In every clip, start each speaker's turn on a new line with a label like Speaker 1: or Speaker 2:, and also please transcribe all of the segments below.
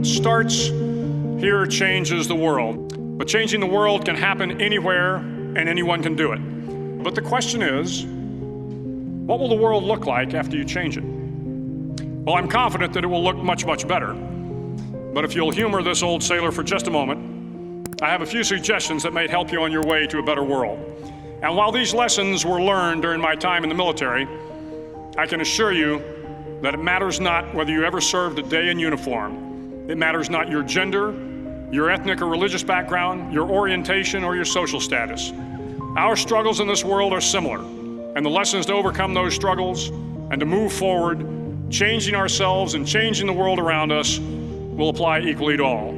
Speaker 1: What starts here changes the world. But changing the world can happen anywhere, and anyone can do it. But the question is, what will the world look like after you change it? Well, I'm confident that it will look much, much better. But if you'll humor this old sailor for just a moment, I have a few suggestions that may help you on your way to a better world. And while these lessons were learned during my time in the military, I can assure you that it matters not whether you ever served a day in uniform. It matters not your gender, your ethnic or religious background, your orientation, or your social status. Our struggles in this world are similar, and the lessons to overcome those struggles and to move forward, changing ourselves and changing the world around us, will apply equally to all.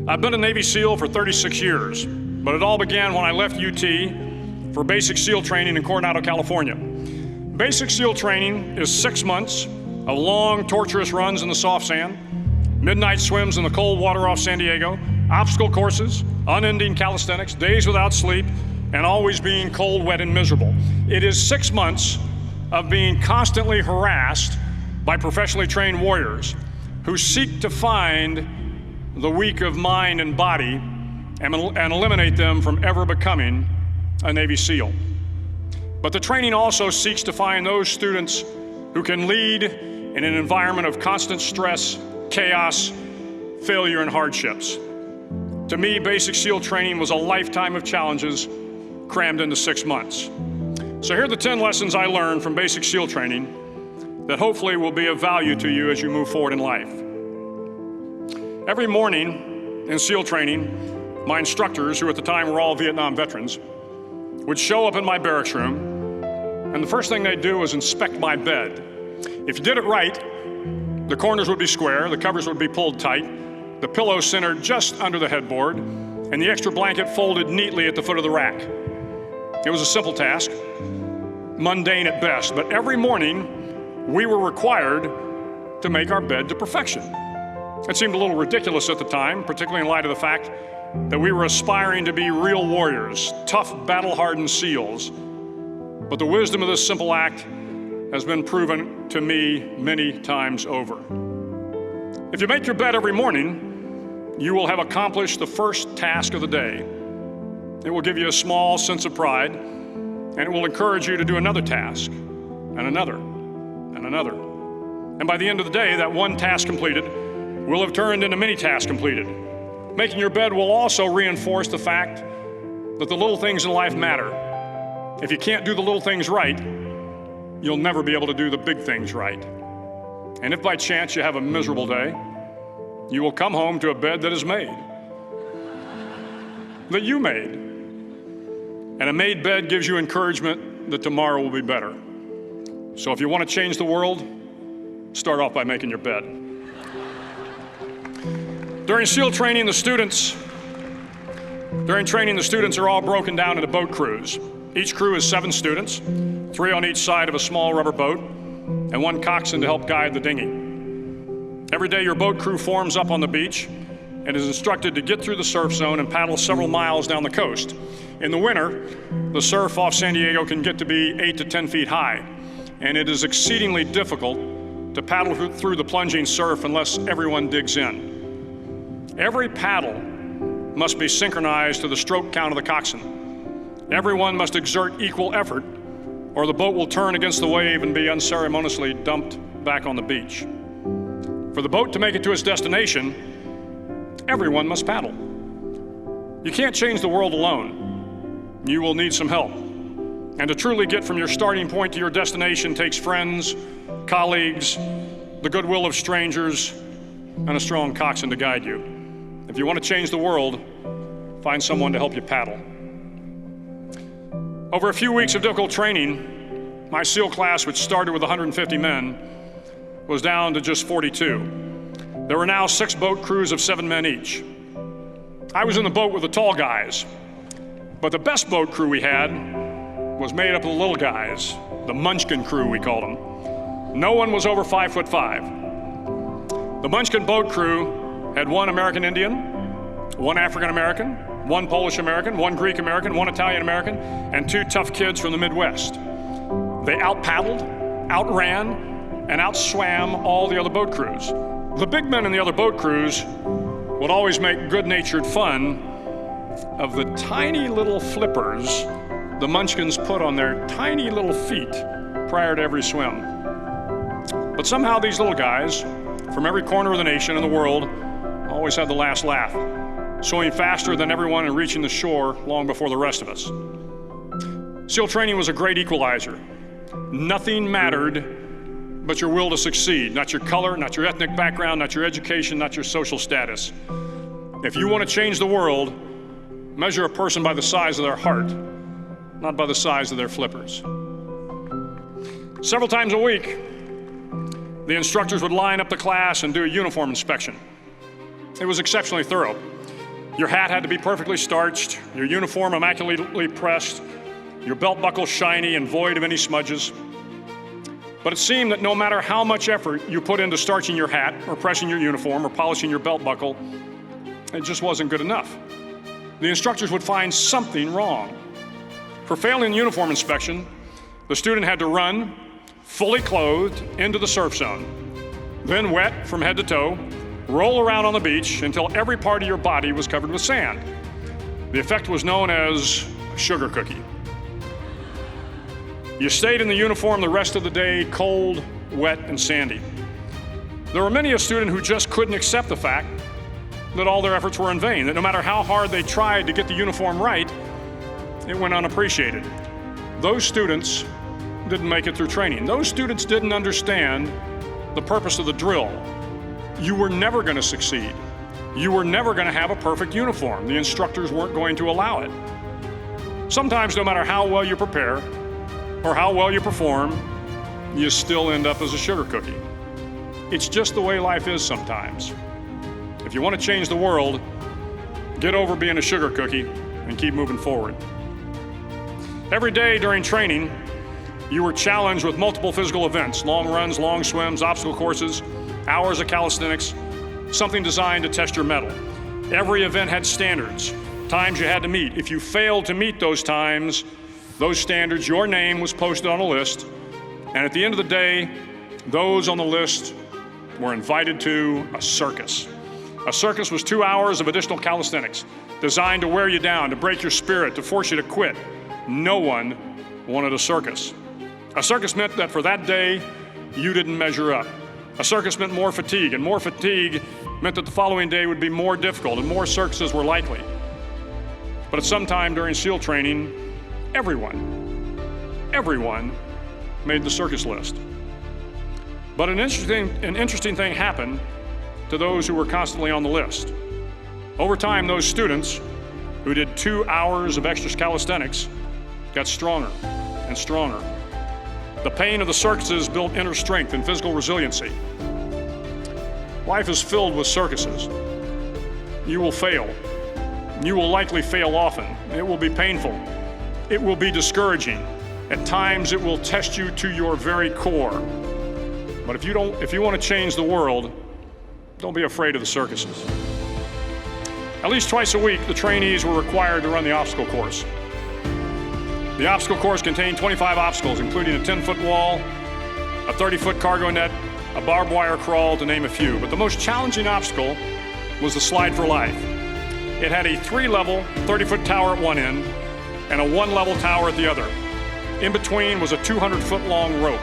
Speaker 1: I've been a Navy SEAL for 36 years, but it all began when I left UT for basic SEAL training in Coronado, California. Basic SEAL training is 6 months of long, torturous runs in the soft sand, midnight swims in the cold water off San Diego, obstacle courses, unending calisthenics, days without sleep, and always being cold, wet, and miserable. It is 6 months of being constantly harassed by professionally trained warriors who seek to find the weak of mind and body and eliminate them from ever becoming a Navy SEAL. But the training also seeks to find those students who can lead in an environment of constant stress, chaos, failure, and hardships. To me, basic SEAL training was a lifetime of challenges crammed into 6 months. So here are the 10 lessons I learned from basic SEAL training that hopefully will be of value to you as you move forward in life. Every morning in SEAL training, my instructors, who at the time were all Vietnam veterans, would show up in my barracks room, and the first thing they'd do was inspect my bed. If you did it right, the corners would be square, the covers would be pulled tight, the pillow centered just under the headboard, and the extra blanket folded neatly at the foot of the rack. It was a simple task, mundane at best, but every morning we were required to make our bed to perfection. It seemed a little ridiculous at the time, particularly in light of the fact that we were aspiring to be real warriors, tough, battle-hardened SEALs. But the wisdom of this simple act has been proven to me many times over. If you make your bed every morning, you will have accomplished the first task of the day. It will give you a small sense of pride, and it will encourage you to do another task, and another, and another. And by the end of the day, that one task completed will have turned into many tasks completed. Making your bed will also reinforce the fact that the little things in life matter. If you can't do the little things right, you'll never be able to do the big things right. And if by chance you have a miserable day, you will come home to a bed that is made, that you made. And a made bed gives you encouragement that tomorrow will be better. So if you want to change the world, start off by making your bed. During SEAL training, the students are all broken down into boat crews. Each crew is 7 students, 3 on each side of a small rubber boat, and 1 coxswain to help guide the dinghy. Every day your boat crew forms up on the beach and is instructed to get through the surf zone and paddle several miles down the coast. In the winter, the surf off San Diego can get to be 8 to 10 feet high, and it is exceedingly difficult to paddle through the plunging surf unless everyone digs in. Every paddle must be synchronized to the stroke count of the coxswain. Everyone must exert equal effort, or the boat will turn against the wave and be unceremoniously dumped back on the beach. For the boat to make it to its destination, everyone must paddle. You can't change the world alone. You will need some help. And to truly get from your starting point to your destination takes friends, colleagues, the goodwill of strangers, and a strong coxswain to guide you. If you want to change the world, find someone to help you paddle. Over a few weeks of difficult training, my SEAL class, which started with 150 men, was down to just 42. There were now 6 boat crews of 7 men each. I was in the boat with the tall guys, but the best boat crew we had was made up of the little guys, the Munchkin crew, we called them. No one was over 5'5". The Munchkin boat crew had 1 American Indian, 1 African American, 1 Polish American, 1 Greek American, 1 Italian American, and 2 tough kids from the Midwest. They out-paddled, outran, and outswam all the other boat crews. The big men in the other boat crews would always make good-natured fun of the tiny little flippers the Munchkins put on their tiny little feet prior to every swim. But somehow these little guys from every corner of the nation and the world always had the last laugh, swimming faster than everyone and reaching the shore long before the rest of us. SEAL training was a great equalizer. Nothing mattered but your will to succeed, not your color, not your ethnic background, not your education, not your social status. If you want to change the world, measure a person by the size of their heart, not by the size of their flippers. Several times a week, the instructors would line up the class and do a uniform inspection. It was exceptionally thorough. Your hat had to be perfectly starched, your uniform immaculately pressed, your belt buckle shiny and void of any smudges. But it seemed that no matter how much effort you put into starching your hat or pressing your uniform or polishing your belt buckle, it just wasn't good enough. The instructors would find something wrong. For failing the uniform inspection, the student had to run, fully clothed, into the surf zone, then wet from head to toe, roll around on the beach until every part of your body was covered with sand. The effect was known as a sugar cookie. You stayed in the uniform the rest of the day, cold, wet, and sandy. There were many a student who just couldn't accept the fact that all their efforts were in vain, that no matter how hard they tried to get the uniform right, it went unappreciated. Those students didn't make it through training. Those students didn't understand the purpose of the drill. You were never going to succeed. You were never going to have a perfect uniform. The instructors weren't going to allow it. Sometimes, no matter how well you prepare or how well you perform, you still end up as a sugar cookie. It's just the way life is sometimes. If you want to change the world, get over being a sugar cookie and keep moving forward. Every day during training, you were challenged with multiple physical events: long runs, long swims, obstacle courses, hours of calisthenics, something designed to test your mettle. Every event had standards, times you had to meet. If you failed to meet those times, those standards, your name was posted on a list, and at the end of the day, those on the list were invited to a circus. A circus was 2 hours of additional calisthenics, designed to wear you down, to break your spirit, to force you to quit. No one wanted a circus. A circus meant that for that day, you didn't measure up. A circus meant more fatigue, and more fatigue meant that the following day would be more difficult and more circuses were likely. But at some time during SEAL training, everyone made the circus list. But an interesting thing happened to those who were constantly on the list. Over time, those students who did 2 hours of extra calisthenics got stronger and stronger. The pain of the circuses built inner strength and physical resiliency. Life is filled with circuses. You will fail. You will likely fail often. It will be painful. It will be discouraging. At times, it will test you to your very core. But if you want to change the world, don't be afraid of the circuses. At least twice a week, the trainees were required to run the obstacle course. The obstacle course contained 25 obstacles, including a 10-foot wall, a 30-foot cargo net, a barbed wire crawl, to name a few. But the most challenging obstacle was the slide for life. It had a 3-level, 30-foot tower at one end and a 1-level tower at the other. In between was a 200-foot long rope.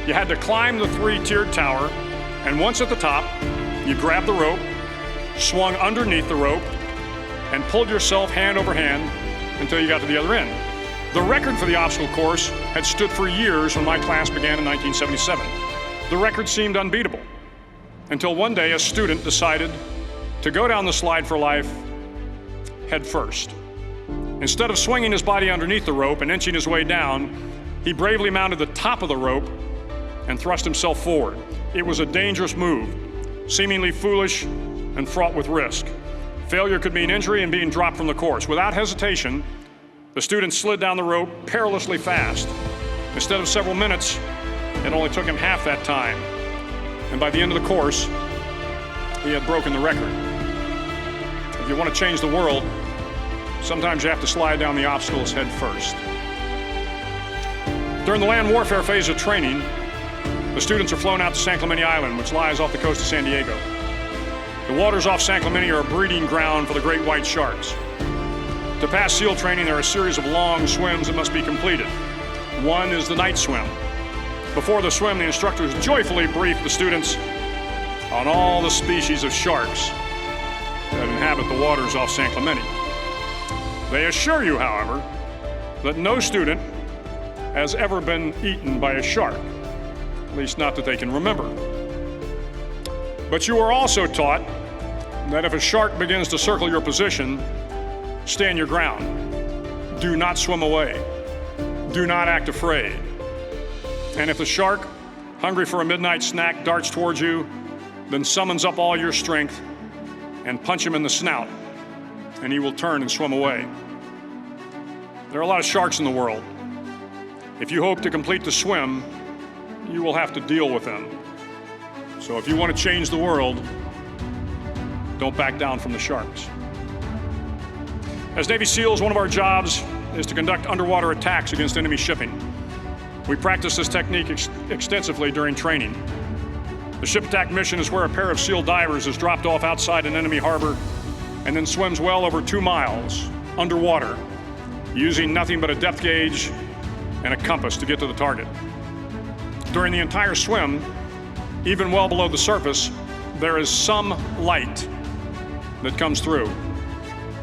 Speaker 1: You had to climb the 3-tiered tower, and once at the top, you grabbed the rope, swung underneath the rope, and pulled yourself hand over hand until you got to the other end. The record for the obstacle course had stood for years when my class began in 1977. The record seemed unbeatable until one day a student decided to go down the slide for life head first. Instead of swinging his body underneath the rope and inching his way down, he bravely mounted the top of the rope and thrust himself forward. It was a dangerous move, seemingly foolish and fraught with risk. Failure could mean injury and being dropped from the course. Without hesitation, the student slid down the rope perilously fast. Instead of several minutes, it only took him half that time. And by the end of the course, he had broken the record. If you want to change the world, sometimes you have to slide down the obstacles head first. During the land warfare phase of training, The students are flown out to San Clemente Island, which lies off the coast of San Diego. The waters off San Clemente are a breeding ground for the great white sharks. To pass SEAL training, there are a series of long swims that must be completed. One is the night swim. Before the swim, the instructors joyfully brief the students on all the species of sharks that inhabit the waters off San Clemente. They assure you, however, that no student has ever been eaten by a shark, at least not that they can remember. But you are also taught that if a shark begins to circle your position, stand your ground. Do not swim away. Do not act afraid. And if the shark, hungry for a midnight snack, darts towards you, then summons up all your strength and punch him in the snout, and he will turn and swim away. There are a lot of sharks in the world. If you hope to complete the swim, you will have to deal with them. So if you want to change the world, don't back down from the sharks. As Navy SEALs, one of our jobs is to conduct underwater attacks against enemy shipping. We practice this technique extensively during training. The ship attack mission is where a pair of SEAL divers is dropped off outside an enemy harbor and then swims well over 2 miles underwater, using nothing but a depth gauge and a compass to get to the target. During the entire swim, even well below the surface, there is some light that comes through.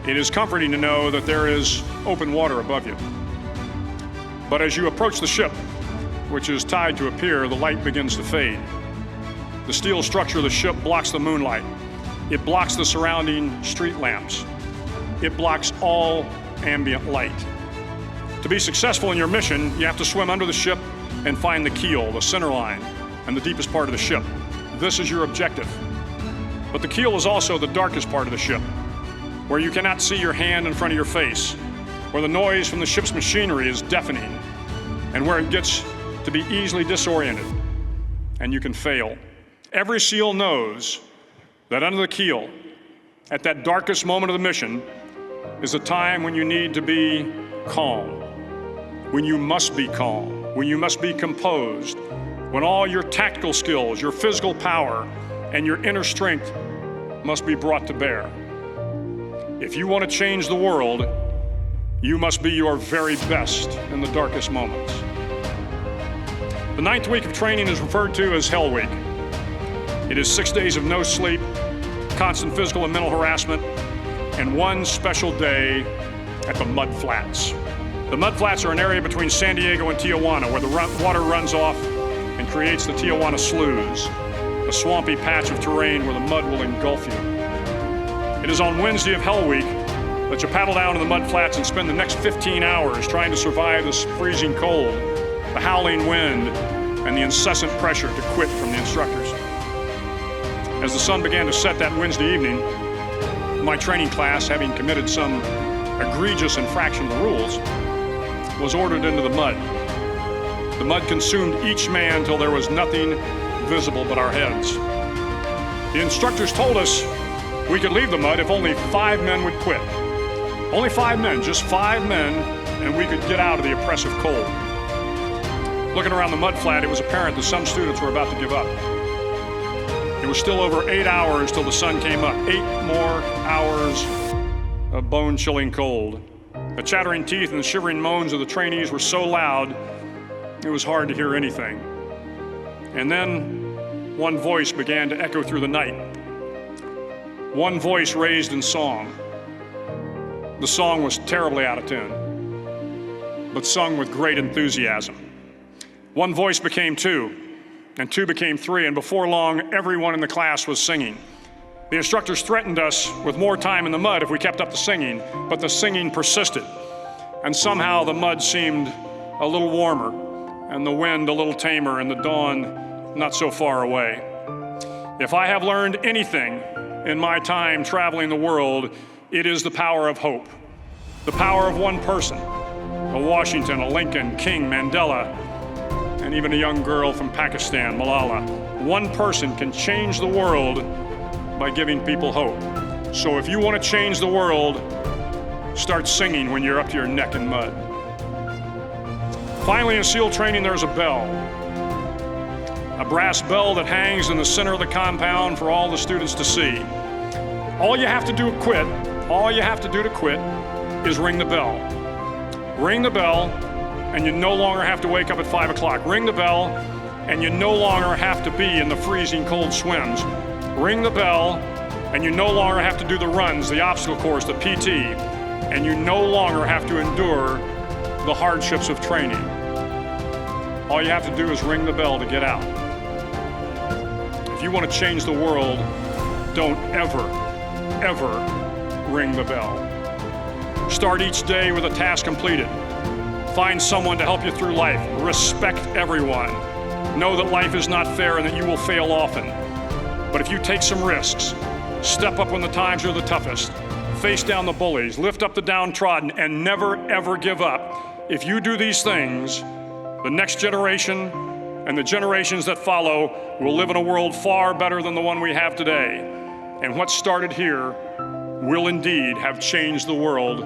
Speaker 1: It is comforting to know that there is open water above you. But as you approach the ship, which is tied to a pier, the light begins to fade. The steel structure of the ship blocks the moonlight. It blocks the surrounding street lamps. It blocks all ambient light. To be successful in your mission, you have to swim under the ship and find the keel, the center line, and the deepest part of the ship. This is your objective. But the keel is also the darkest part of the ship, where you cannot see your hand in front of your face, where the noise from the ship's machinery is deafening, and where it gets to be easily disoriented, and you can fail. Every SEAL knows that under the keel, at that darkest moment of the mission, is a time when you need to be calm, when you must be calm, when you must be composed, when all your tactical skills, your physical power, and your inner strength must be brought to bear. If you want to change the world, you must be your very best in the darkest moments. The 9th week of training is referred to as Hell Week. It is 6 days of no sleep, constant physical and mental harassment, and one special day at the Mud Flats. The Mud Flats are an area between San Diego and Tijuana where the water runs off and creates the Tijuana Sloughs, a swampy patch of terrain where the mud will engulf you. It is on Wednesday of Hell Week that you paddle down to the Mud Flats and spend the next 15 hours trying to survive this freezing cold, the howling wind, and the incessant pressure to quit from the instructors. As the sun began to set that Wednesday evening, my training class, having committed some egregious infraction of the rules, was ordered into the mud. The mud consumed each man till there was nothing visible but our heads. The instructors told us we could leave the mud if only 5 men would quit. Only 5 men, just 5 men, and we could get out of the oppressive cold. Looking around the mud flat, it was apparent that some students were about to give up. It was still over 8 hours till the sun came up. 8 more hours of bone-chilling cold. The chattering teeth and the shivering moans of the trainees were so loud, it was hard to hear anything. And then one voice began to echo through the night. One voice raised in song. The song was terribly out of tune, but sung with great enthusiasm. One voice became 2, and 2 became 3, and before long, everyone in the class was singing. The instructors threatened us with more time in the mud if we kept up the singing, but the singing persisted. And somehow the mud seemed a little warmer, and the wind a little tamer, and the dawn not so far away. If I have learned anything in my time traveling the world, it is the power of hope. The power of one person, a Washington, a Lincoln, King, Mandela, and even a young girl from Pakistan, Malala. One person can change the world by giving people hope. So if you want to change the world, start singing when you're up to your neck in mud. Finally, in SEAL training, there's a bell. a brass bell that hangs in the center of the compound for all the students to see. All you have to do to quit is ring the bell. Ring the bell, and you no longer have to wake up at 5 o'clock. Ring the bell, and you no longer have to be in the freezing cold swims. Ring the bell, and you no longer have to do the runs, the obstacle course, the PT, and you no longer have to endure the hardships of training. All you have to do is ring the bell to get out. If you want to change the world, don't ever ring the bell. Start each day with a task completed. Find someone to help you through life. Respect everyone. Know that life is not fair and that you will fail often. But if you take some risks, step up when the times are the toughest, face down the bullies, lift up the downtrodden, and never ever give up. If you do these things, the next generation and the generations that follow will live in a world far better than the one we have today. And what started here will indeed have changed the world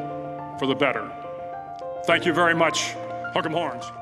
Speaker 1: for the better. Thank you very much. Hook 'em horns.